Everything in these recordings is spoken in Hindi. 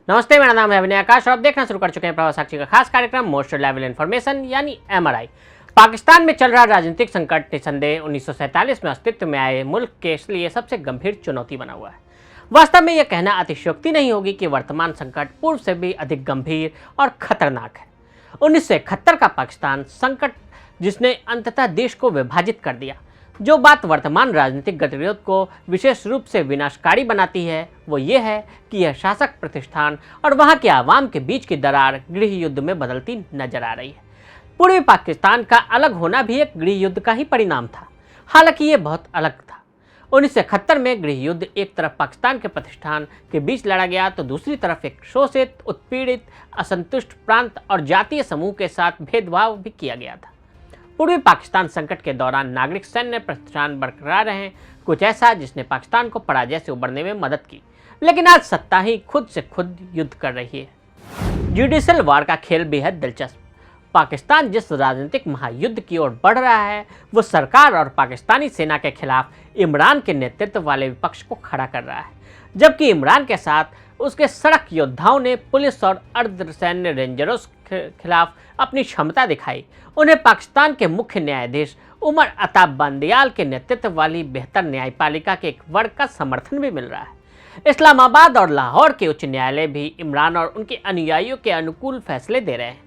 नमस्ते, मेरा नाम है अभिनय आकाश और आप देखना शुरू कर चुके हैं प्रभाव साक्षी का खास कार्यक्रम मोस्ट लेवल इन्फॉर्मेशन यानी MRI। पाकिस्तान में चल रहा राजनीतिक संकट निसंदेह 1947 में अस्तित्व में आए मुल्क के लिए सबसे गंभीर चुनौती बना हुआ है। वास्तव में यह कहना अतिशयोक्ति नहीं होगी कि वर्तमान संकट पूर्व से भी अधिक गंभीर और खतरनाक है। 1971 का पाकिस्तान संकट जिसने अंततः देश को विभाजित कर दिया। जो बात वर्तमान राजनीतिक गतिरोध को विशेष रूप से विनाशकारी बनाती है वो ये है कि यह शासक प्रतिष्ठान और वहां के आवाम के बीच की दरार गृह युद्ध में बदलती नजर आ रही है। पूर्वी पाकिस्तान का अलग होना भी एक गृह युद्ध का ही परिणाम था, हालांकि ये बहुत अलग था। 1971 में गृह युद्ध एक तरफ पाकिस्तान के प्रतिष्ठान के बीच लड़ा गया तो दूसरी तरफ एक शोषित, उत्पीड़ित, असंतुष्ट प्रांत और जातीय समूह के साथ भेदभाव भी किया गया था। पूर्वी पाकिस्तान संकट के दौरान नागरिक सैन्य प्रतिष्ठान बरकरार रहे, कुछ ऐसा जिसने पाकिस्तान को पराजय से उबरने में मदद की। लेकिन आज सत्ता ही खुद से खुद युद्ध कर रही है। जुडिशल वार का खेल बेहद दिलचस्प। पाकिस्तान जिस राजनीतिक महायुद्ध की ओर बढ़ रहा है वो सरकार और पाकिस्तानी सेना के खिलाफ इमरान के नेतृत्व वाले विपक्ष को खड़ा कर रहा है, जबकि इमरान के साथ उसके सड़क योद्धाओं ने पुलिस और अर्धसैन्य रेंजरों के खिलाफ अपनी क्षमता दिखाई। उन्हें पाकिस्तान के मुख्य न्यायाधीश उमर अता बंदियाल के नेतृत्व वाली बेहतर न्यायपालिका के एक वर्ग का समर्थन भी मिल रहा है। इस्लामाबाद और लाहौर के उच्च न्यायालय भी इमरान और उनके अनुयायियों के अनुकूल फैसले दे रहे हैं।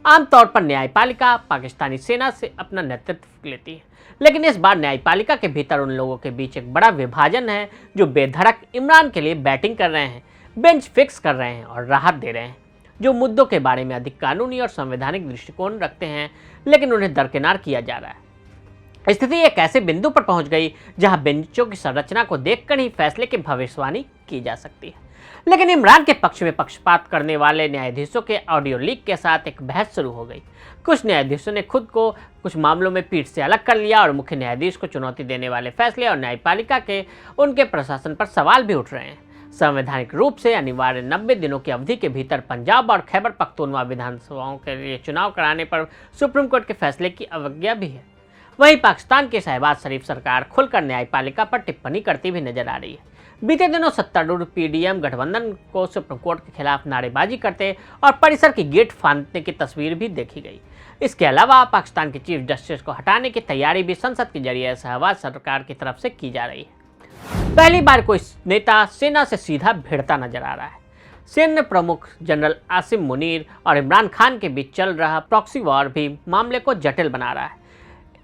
आमतौर पर न्यायपालिका पाकिस्तानी सेना से अपना नेतृत्व लेती है, लेकिन इस बार न्यायपालिका के भीतर उन लोगों के बीच एक बड़ा विभाजन है जो बेधड़क इमरान के लिए बैटिंग कर रहे हैं, बेंच फिक्स कर रहे हैं और राहत दे रहे हैं, जो मुद्दों के बारे में अधिक कानूनी और संवैधानिक दृष्टिकोण रखते हैं, लेकिन उन्हें दरकिनार किया जा रहा है। स्थिति एक ऐसे बिंदु पर पहुंच गई जहां बेंचों की संरचना को देखकर ही फैसले की भविष्यवाणी की जा सकती है। लेकिन इमरान के पक्ष में पक्षपात करने वाले न्यायाधीशों के ऑडियो लीक के साथ एक बहस शुरू हो गई। कुछ न्यायाधीशों ने खुद को कुछ मामलों में पीठ से अलग कर लिया और मुख्य न्यायाधीश को चुनौती देने वाले फैसले और न्यायपालिका के उनके प्रशासन पर सवाल भी उठ रहे हैं। संवैधानिक रूप से अनिवार्य 90 दिनों की अवधि के भीतर पंजाब और खैबर पख्तूनख्वा विधानसभाओं के लिए चुनाव कराने पर सुप्रीम कोर्ट के फैसले की अवज्ञा भी है। वहीं पाकिस्तान की शहबाज शरीफ सरकार खुलकर न्यायपालिका पर टिप्पणी करती भी नजर आ रही है। बीते दिनों सत्तारूढ़ PDM गठबंधन को सुप्रीम कोर्ट के खिलाफ नारेबाजी करते और परिसर की गेट फांदने की तस्वीर भी देखी गई। इसके अलावा पाकिस्तान के चीफ जस्टिस को हटाने की तैयारी भी संसद के जरिए शहबाज सरकार की तरफ से की जा रही है। पहली बार कोई नेता सेना से सीधा भिड़ता नजर आ रहा है। सैन्य प्रमुख जनरल आसिम मुनीर और इमरान खान के बीच चल रहा प्रॉक्सी वॉर भी मामले को जटिल बना रहा है।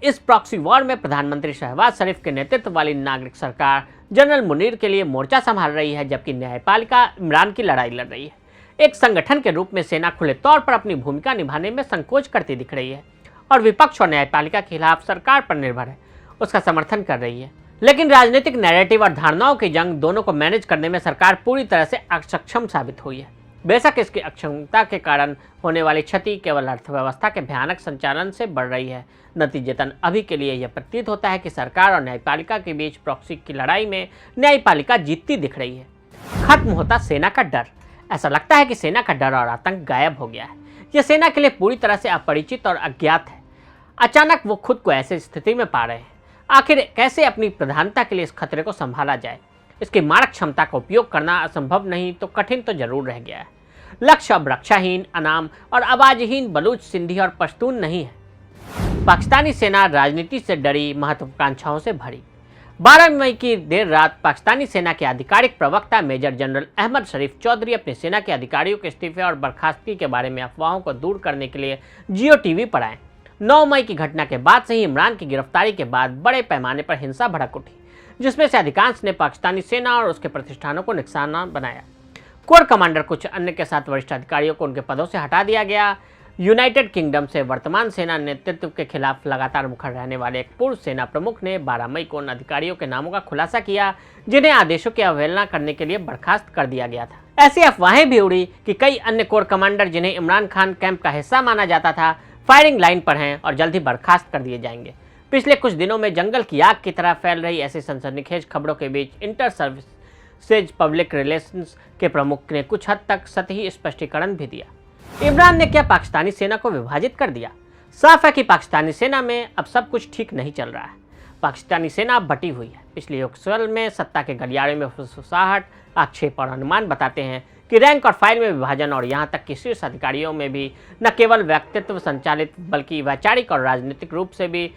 इस प्रॉक्सी वॉर में प्रधानमंत्री शहबाज शरीफ के नेतृत्व वाली नागरिक सरकार जनरल मुनीर के लिए मोर्चा संभाल रही है, जबकि न्यायपालिका इमरान की लड़ाई लड़ रही है। एक संगठन के रूप में सेना खुले तौर पर अपनी भूमिका निभाने में संकोच करती दिख रही है और विपक्ष और न्यायपालिका के खिलाफ सरकार पर निर्भर है, उसका समर्थन कर रही है। लेकिन राजनीतिक नैरेटिव और धारणाओं की जंग दोनों को मैनेज करने में सरकार पूरी तरह से अक्षम साबित हुई है। बेशक इसकी अक्षमता के कारण होने वाली क्षति केवल अर्थव्यवस्था के भयानक संचालन से बढ़ रही है। नतीजतन अभी के लिए यह प्रतीत होता है कि सरकार और न्यायपालिका के बीच प्रॉक्सी की लड़ाई में न्यायपालिका जीतती दिख रही है। खत्म होता सेना का डर। ऐसा लगता है कि सेना का डर और आतंक गायब हो गया है। यह सेना के लिए पूरी तरह से अपरिचित और अज्ञात है। अचानक वो खुद को ऐसी स्थिति में पा रहे हैं। आखिर कैसे अपनी प्रधानता के लिए इस खतरे को संभाला जाए? इसकी मारक क्षमता का उपयोग करना असंभव नहीं तो कठिन तो जरूर रह गया है। लक्ष्य अब रक्षाहीन, अनाम और आवाजहीन बलूच, सिंधी और पश्तून नहीं है। पाकिस्तानी सेना राजनीति से डरी, महत्वाकांक्षाओं से भरी। 12 मई की देर रात पाकिस्तानी सेना के आधिकारिक प्रवक्ता मेजर जनरल अहमद शरीफ चौधरी अपनी सेना के अधिकारियों के इस्तीफे और बर्खास्तगी के बारे में अफवाहों को दूर करने के लिए जियो टीवी पर आए। 9 मई की घटना के बाद से ही इमरान की गिरफ्तारी के बाद बड़े पैमाने पर हिंसा भड़क उठी, जिसमें से अधिकांश ने पाकिस्तानी सेना और उसके प्रतिष्ठानों को निशाना बनाया। कोर कमांडर कुछ अन्य के साथ वरिष्ठ अधिकारियों को उनके पदों से हटा दिया गया। यूनाइटेड किंगडम से वर्तमान सेना नेतृत्व के खिलाफ लगातार मुखर रहने वाले एक पूर्व सेना प्रमुख ने 12 मई को उन अधिकारियों के नामों का खुलासा किया जिन्हें आदेशों की अवहेलना करने के लिए बर्खास्त कर दिया गया था। ऐसी अफवाहें भी उड़ी कि कई अन्य कोर कमांडर जिन्हें इमरान खान कैंप का हिस्सा माना जाता था फायरिंग लाइन पर हैं और जल्द ही बर्खास्त कर दिए जाएंगे। पिछले कुछ दिनों में जंगल की आग की तरह फैल रही ऐसी सनसनीखेज खबरों के बीच इंटर सर्विसेज पब्लिक रिलेशंस के प्रमुख ने कुछ हद तक सतही स्पष्टीकरण भी दिया। इमरान ने क्या पाकिस्तानी सेना को विभाजित कर दिया? साफ है कि पाकिस्तानी सेना में अब सब कुछ ठीक नहीं चल रहा है। पाकिस्तानी सेना अब बटी हुई है। पिछले 1 साल में सत्ता के गलियारे में फुसफुसाहट, आक्षेप और अनुमान बताते हैं कि रैंक और फाइल में विभाजन और यहाँ तक कि शीर्ष अधिकारियों में भी न केवल व्यक्तित्व संचालित बल्कि वैचारिक और राजनीतिक रूप से भी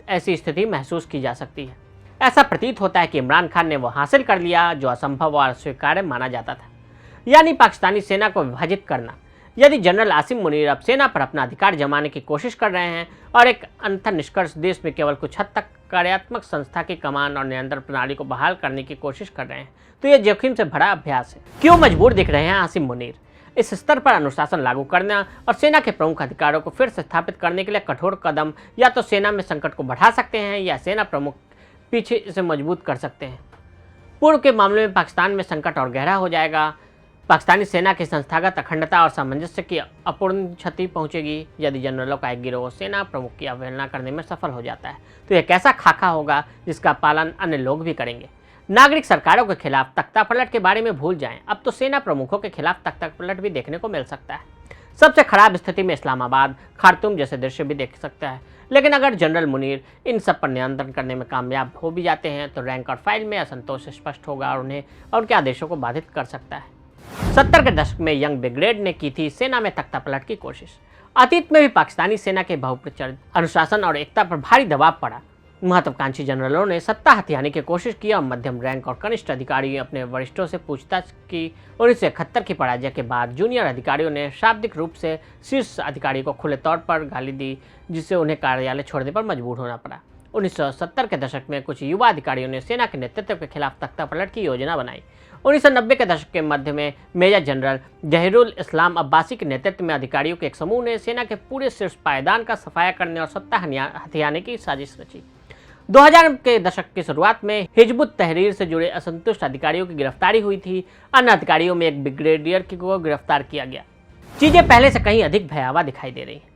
ऐसी स्थिति महसूस की जा सकती है। ऐसा प्रतीत होता है कि इमरान खान ने वो हासिल कर लिया जो असंभव और अस्वीकार्य माना जाता था, यानी पाकिस्तानी सेना को विभाजित करना। यदि जनरल आसिम मुनीर अब सेना पर अपना अधिकार जमाने की कोशिश कर रहे हैं और एक अंतर निष्कर्ष देश में केवल कुछ हद तक कार्यात्मक संस्था की कमान और नियंत्रण प्रणाली को बहाल करने की कोशिश कर रहे हैं, तो यह जोखिम से भरा अभ्यास है। क्यों मजबूर दिख रहे हैं आसिम मुनीर? इस स्तर पर अनुशासन लागू करना और सेना के प्रमुख अधिकारों को फिर से स्थापित करने के लिए कठोर कदम या तो सेना में संकट को बढ़ा सकते हैं या सेना प्रमुख पीछे इसे मजबूत कर सकते हैं। पूर्व के मामले में पाकिस्तान में संकट और गहरा हो जाएगा। पाकिस्तानी सेना की संस्थागत अखंडता और सामंजस्य की अपूर्ण क्षति पहुंचेगी। यदि जनरलों का एक गिरोह सेना प्रमुख की अवहेलना करने में सफल हो जाता है तो यह कैसा खाका होगा जिसका पालन अन्य लोग भी करेंगे। नागरिक सरकारों के खिलाफ तख्तापलट के बारे में भूल जाएं, अब तो सेना प्रमुखों के खिलाफ तख्तापलट भी देखने को मिल सकता है। सबसे खराब स्थिति में इस्लामाबाद, खार्तूम जैसे दृश्य भी देख सकता है। लेकिन अगर जनरल मुनीर इन सब पर नियंत्रण करने में कामयाब हो भी जाते हैं तो रैंक और फाइल में असंतोष स्पष्ट होगा और उन्हें और उनके आदेशों को बाधित कर सकता है। 70 के दशक में यंग ब्रिगेड ने की थी सेना में तख्तापलट की कोशिश। अतीत में भी पाकिस्तानी सेना के बहुप्रचलित अनुशासन और एकता पर भारी दबाव पड़ा। महत्वाकांक्षी जनरलों ने सत्ता हथियाने की कोशिश की और मध्यम रैंक और कनिष्ठ अधिकारी अपने वरिष्ठों से पूछताछ की। 1971 की पराजय के बाद जूनियर अधिकारियों ने शाब्दिक रूप से शीर्ष अधिकारी को खुले तौर पर गाली दी, जिससे उन्हें कार्यालय छोड़ने पर मजबूर होना पड़ा। 1970 के दशक में कुछ युवा अधिकारियों ने सेना के नेतृत्व के खिलाफ तख्तापलट की योजना बनाई। 1990 के दशक के मध्य में मेजर जनरल जहीरुल इस्लाम अब्बासी के नेतृत्व में अधिकारियों के एक समूह ने सेना के पूरे शीर्ष पायदान का सफाया करने और सत्ता हथियाने की साजिश रची। 2000 के दशक की शुरुआत में हिजबुत तहरीर से जुड़े असंतुष्ट अधिकारियों की गिरफ्तारी हुई थी। अन्य अधिकारियों में एक ब्रिगेडियर को गिरफ्तार किया गया। चीजें पहले से कहीं अधिक भयावह दिखाई दे रही हैं।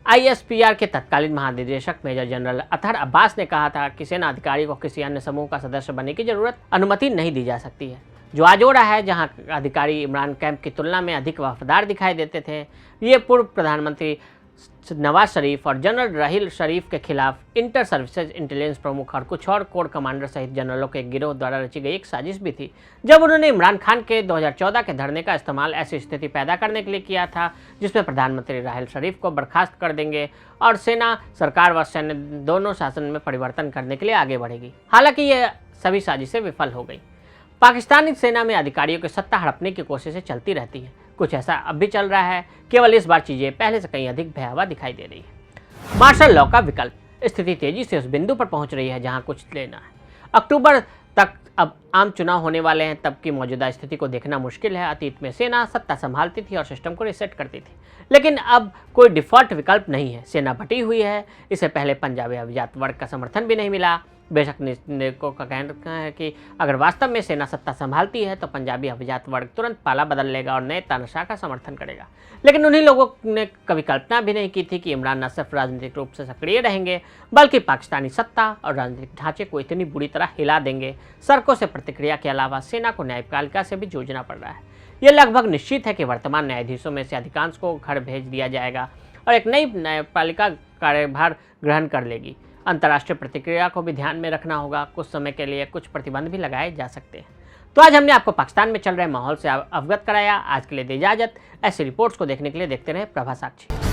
ISPR के तत्कालीन महानिदेशक मेजर जनरल अतहर अब्बास ने कहा था कि सेना अधिकारी को किसी अन्य समूह का सदस्य बनने की अनुमति नहीं दी जा सकती है। जो आज हो रहा है, जहां अधिकारी इमरान कैंप की तुलना में अधिक वफादार दिखाई देते थे, ये पूर्व प्रधानमंत्री नवाज शरीफ और जनरल राहिल शरीफ के खिलाफ इंटर सर्विसेज इंटेलिजेंस प्रमुख और कुछ और कोर कमांडर सहित जनरलों के एक गिरोह द्वारा रची गई एक साजिश भी थी। जब उन्होंने इमरान खान के 2014 के धरने का इस्तेमाल ऐसी स्थिति पैदा करने के लिए किया था जिसमें प्रधानमंत्री राहिल शरीफ को बर्खास्त कर देंगे और सेना सरकार व सैन्य दोनों शासन में परिवर्तन करने के लिए आगे बढ़ेगी। हालांकि ये सभी साजिशें विफल हो गई। पाकिस्तानी सेना में अधिकारियों की सत्ता हड़पने की कोशिशें चलती रहती हैं। कुछ ऐसा अब भी चल रहा है, केवल इस बार चीजें पहले से कहीं अधिक भयावह दिखाई दे रही है। मार्शल लॉ का विकल्प। स्थिति तेजी से उस बिंदु पर पहुंच रही है जहां कुछ लेना है। अक्टूबर तक अब आम चुनाव होने वाले हैं, तब की मौजूदा स्थिति को देखना मुश्किल है। अतीत में सेना सत्ता संभालती थी और सिस्टम को रिसेट करती थी, लेकिन अब कोई डिफॉल्ट विकल्प नहीं है। सेना बटी हुई है। इससे पहले पंजाबी अभिजात वर्ग का समर्थन भी नहीं मिला। बेशक निष्णातों का कहना है कि अगर वास्तव में सेना सत्ता संभालती है तो पंजाबी अभिजात वर्ग तुरंत पाला बदल लेगा और नए तानाशाह का समर्थन करेगा। लेकिन उन्हीं लोगों ने कभी कल्पना भी नहीं की थी कि इमरान न सिर्फ राजनीतिक रूप से सक्रिय रहेंगे बल्कि पाकिस्तानी सत्ता और राजनीतिक ढांचे को इतनी बुरी तरह हिला देंगे। सड़कों से प्रतिक्रिया के अलावा सेना को न्यायपालिका से भी जूझना पड़ रहा है। यह लगभग निश्चित है कि वर्तमान न्यायाधीशों में से अधिकांश को घर भेज दिया जाएगा और एक नई न्यायपालिका कार्यभार ग्रहण कर लेगी। अंतर्राष्ट्रीय प्रतिक्रिया को भी ध्यान में रखना होगा। कुछ समय के लिए कुछ प्रतिबंध भी लगाए जा सकते हैं। तो आज हमने आपको पाकिस्तान में चल रहे माहौल से अवगत कराया। आज के लिए दे इजाजत। ऐसी रिपोर्ट्स को देखने के लिए देखते रहे प्रभा साक्षी।